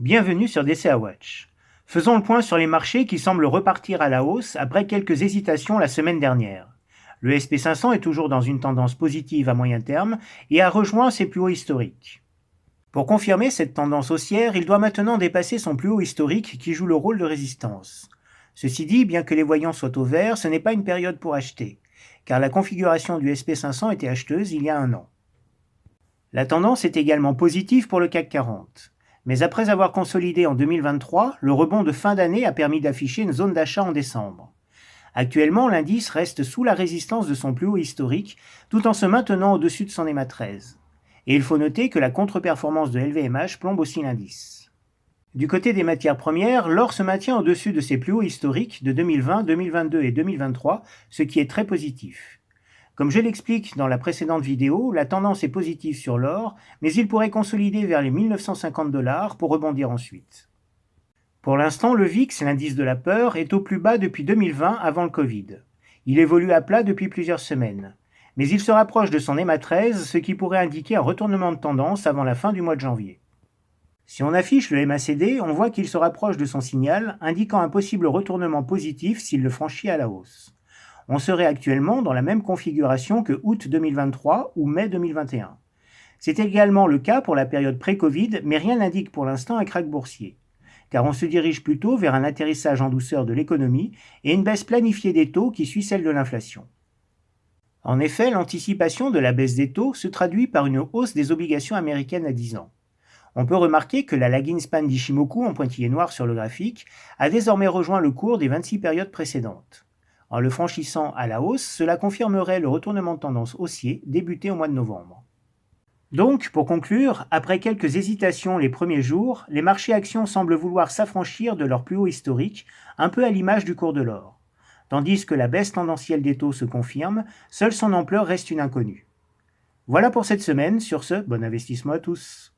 Bienvenue sur DCA Watch. Faisons le point sur les marchés qui semblent repartir à la hausse après quelques hésitations la semaine dernière. Le SP500 est toujours dans une tendance positive à moyen terme et a rejoint ses plus hauts historiques. Pour confirmer cette tendance haussière, il doit maintenant dépasser son plus haut historique qui joue le rôle de résistance. Ceci dit, bien que les voyants soient au vert, ce n'est pas une période pour acheter, car la configuration du SP500 était acheteuse il y a un an. La tendance est également positive pour le CAC 40. Mais après avoir consolidé en 2023, le rebond de fin d'année a permis d'afficher une zone d'achat en décembre. Actuellement, l'indice reste sous la résistance de son plus haut historique, tout en se maintenant au-dessus de son EMA 13. Et il faut noter que la contre-performance de LVMH plombe aussi l'indice. Du côté des matières premières, l'or se maintient au-dessus de ses plus hauts historiques de 2020, 2022 et 2023, ce qui est très positif. Comme je l'explique dans la précédente vidéo, la tendance est positive sur l'or, mais il pourrait consolider vers les 1950 $ pour rebondir ensuite. Pour l'instant, le VIX, l'indice de la peur, est au plus bas depuis 2020 avant le Covid. Il évolue à plat depuis plusieurs semaines. Mais il se rapproche de son EMA 13, ce qui pourrait indiquer un retournement de tendance avant la fin du mois de janvier. Si on affiche le MACD, on voit qu'il se rapproche de son signal, indiquant un possible retournement positif s'il le franchit à la hausse. On serait actuellement dans la même configuration que août 2023 ou mai 2021. C'est également le cas pour la période pré-Covid, mais rien n'indique pour l'instant un krach boursier, car on se dirige plutôt vers un atterrissage en douceur de l'économie et une baisse planifiée des taux qui suit celle de l'inflation. En effet, l'anticipation de la baisse des taux se traduit par une hausse des obligations américaines à 10 ans. On peut remarquer que la lagging span d'Ishimoku en pointillé noir sur le graphique a désormais rejoint le cours des 26 périodes précédentes. En le franchissant à la hausse, cela confirmerait le retournement de tendance haussier débuté au mois de novembre. Donc, pour conclure, après quelques hésitations les premiers jours, les marchés actions semblent vouloir s'affranchir de leur plus haut historique, un peu à l'image du cours de l'or. Tandis que la baisse tendancielle des taux se confirme, seule son ampleur reste une inconnue. Voilà pour cette semaine, sur ce, bon investissement à tous.